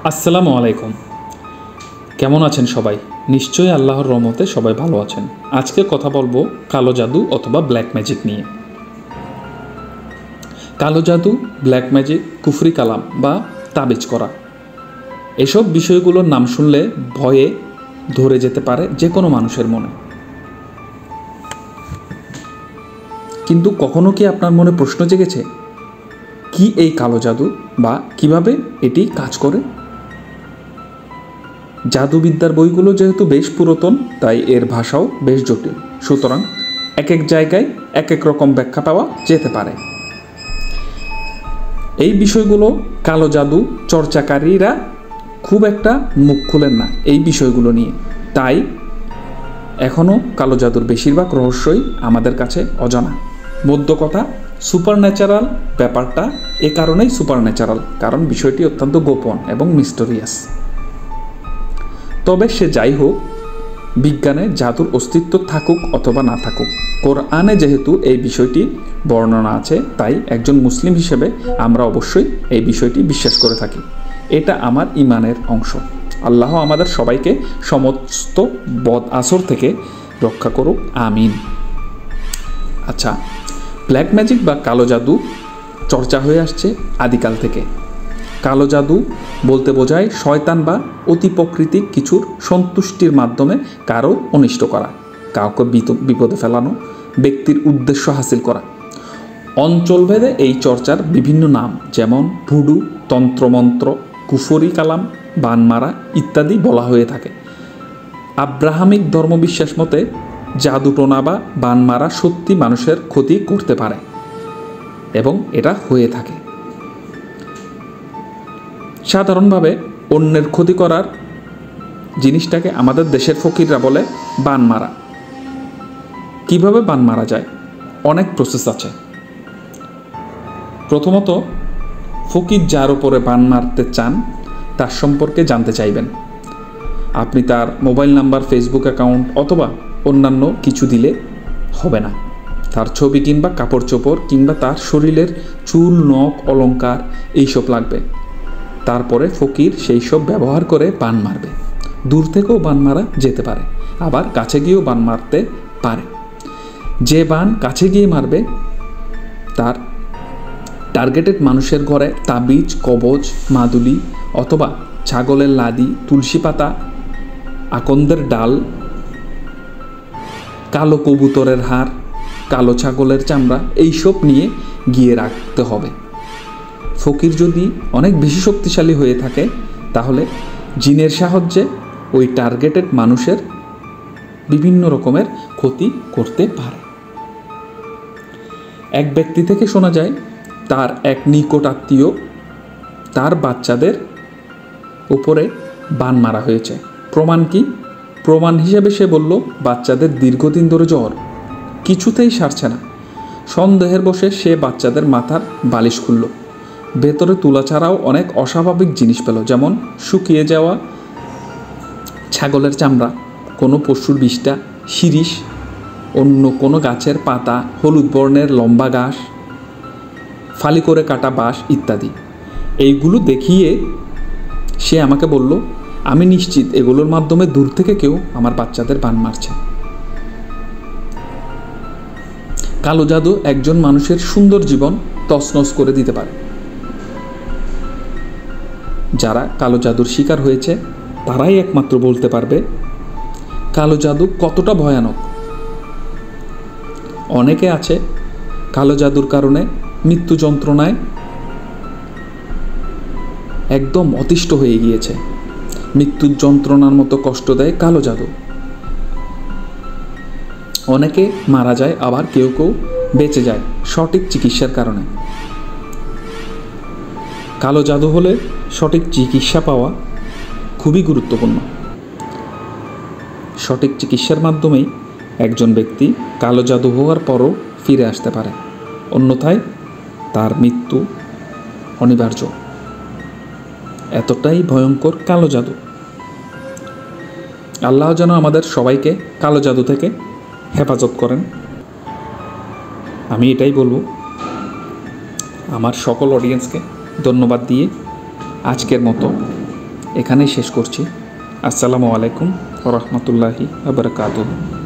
আসসালামু আলাইকুম। কেমন আছেন সবাই? নিশ্চয়ই আল্লাহর রহমতে সবাই ভালো আছেন। আজকে কথা বলবো কালো জাদু অথবা ব্ল্যাক ম্যাজিক নিয়ে। কালো জাদু, ব্ল্যাক ম্যাজিক, কুফরি কালাম বা তাবিজ করা, এসব বিষয়গুলোর নাম শুনলে ভয়ে ধরে যেতে পারে যে কোনো মানুষের মনে। কিন্তু কখনো কি আপনার মনে প্রশ্ন জেগেছে, কি এই কালো জাদু বা কিভাবে এটি কাজ করে? জাদুবিদ্যার বইগুলো যেহেতু বেশ পুরাতন, তাই এর ভাষাও বেশ জটিল। সুতরাং এক এক জায়গায় এক এক রকম ব্যাখ্যা পাওয়া যেতে পারে। এই বিষয়গুলো কালো জাদু চর্চাকারীরা খুব একটা মুখ খুলেন না এই বিষয়গুলো নিয়ে। তাই এখনও কালো জাদুর বেশিরভাগ রহস্যই আমাদের কাছে অজানা। মধ্য কথা, সুপার ন্যাচারাল ব্যাপারটা এ কারণেই সুপার ন্যাচারাল, কারণ বিষয়টি অত্যন্ত গোপন এবং মিস্টেরিয়াস। তবে সে যাই হোক, বিজ্ঞানে জাদুর অস্তিত্ব থাকুক অথবা না থাকুক, কোরআনে যেহেতু এই বিষয়টি বর্ণনা আছে, তাই একজন মুসলিম হিসেবে আমরা অবশ্যই এই বিষয়টি বিশ্বাস করে থাকি। এটা আমার ঈমানের অংশ। আল্লাহ আমাদের সবাইকে সমস্ত বদ আসর থেকে রক্ষা করুক, আমিন। আচ্ছা, ব্ল্যাক ম্যাজিক বা কালো জাদু চর্চা হয়ে আসছে আদিকাল থেকে। কালো জাদু বলতে বোঝায় শয়তান বা অতি প্রকৃতিক কিছুর সন্তুষ্টির মাধ্যমে কারো অনিষ্ট করা, কাউকে বিপদে ফেলানো, ব্যক্তির উদ্দেশ্য হাসিল করা। অঞ্চলভেদে এই চর্চার বিভিন্ন নাম, যেমন ভুডু, তন্ত্রমন্ত্র, কুফরি কালাম, বানমারা ইত্যাদি বলা হয়ে থাকে। আব্রাহামিক ধর্মবিশ্বাস মতে জাদুটোনা বা বানমারা সত্যি মানুষের ক্ষতি করতে পারে এবং এটা হয়ে থাকে। সাধারণভাবে অন্যের ক্ষতি করার জিনিসটাকে আমাদের দেশের ফকিররা বলে বান মারা। কীভাবে বান মারা যায়? অনেক প্রসেস আছে। প্রথমত, ফকির যার উপরে বান মারতে চান তার সম্পর্কে জানতে চাইবেন। আপনি তার মোবাইল নাম্বার, ফেসবুক অ্যাকাউন্ট অথবা অন্যান্য কিছু দিলে হবে না। তার ছবি কিংবা কাপড় চোপড় কিংবা তার শরীরের চুল, নখ, অলংকার এইসব লাগবে। তারপরে ফকির সেই সব ব্যবহার করে বান মারবে। দূর থেকেও বান মারা যেতে পারে, আবার কাছে গিয়েও বান মারতে পারে। যে বান কাছে গিয়ে মারবে তার টার্গেটেড মানুষের ঘরে তাবিজ, কবচ, মাদুলি অথবা ছাগলের লাদি, তুলসী পাতা, আকন্দের ডাল, কালো কবুতরের হাড়, কালো ছাগলের চামড়া এইসব নিয়ে গিয়ে রাখতে হবে। ফকির যদি অনেক বেশি শক্তিশালী হয়ে থাকে, তাহলে জিনের সাহায্যে ওই টার্গেটেড মানুষের বিভিন্ন রকমের ক্ষতি করতে পারে। এক ব্যক্তি থেকে শোনা যায় তার এক নিকট আত্মীয় তার বাচ্চাদের উপরে বান মারা হয়েছে। প্রমাণ কি? প্রমাণ হিসেবে সে বলল, বাচ্চাদের দীর্ঘদিন ধরে জ্বর, কিছুতেই সারছে না। সন্দেহের বশে সে বাচ্চাদের মাথার বালিশ খুলল। ভেতরে তুলা ছাড়াও অনেক অস্বাভাবিক জিনিস পেল, যেমন শুকিয়ে যাওয়া ছাগলের চামড়া, কোনো পশুর বিষ্ঠা, শিরিষ, অন্য কোনো গাছের পাতা, হলুদ বর্ণের লম্বা ঘাস, ফালি করে কাটা বাঁশ ইত্যাদি। এইগুলো দেখিয়ে সে আমাকে বলল, আমি নিশ্চিত এগুলোর মাধ্যমে দূর থেকে কেউ আমার বাচ্চাদের বান মারছে। কালো জাদু একজন মানুষের সুন্দর জীবন তছনছ করে দিতে পারে। যারা কালো জাদুর শিকার হয়েছে তারাই একমাত্র বলতে পারবে কালো জাদু কতটা ভয়ানক। অনেকে আছে কালো জাদুর কারণে মৃত্যু যন্ত্রণায় একদম অতিষ্ঠ হয়ে গিয়েছে। মৃত্যুর যন্ত্রণার মতো কষ্ট দেয় কালো জাদু। অনেকে মারা যায়, আবার কেউ কেউ বেঁচে যায় সঠিক চিকিৎসার কারণে। কালো জাদু হলে সঠিক চিকিৎসা পাওয়া খুবই গুরুত্বপূর্ণ। সঠিক চিকিৎসার মাধ্যমেই একজন ব্যক্তি কালো জাদু হওয়ার পরও ফিরে আসতে পারে, অন্যথায় তার মৃত্যু অনিবার্য। এতটাই ভয়ঙ্কর কালো জাদু। আল্লাহ যেন আমাদের সবাইকে কালো জাদু থেকে হেফাজত করেন। আমি এটাই বলবো। আমার সকল অডিয়েন্সকে ধন্যবাদ দিয়ে আজকের মতো এখানেই শেষ করছি। আসসালামু আলাইকুম ওয়া রাহমাতুল্লাহি ওয়া বারাকাতুহু।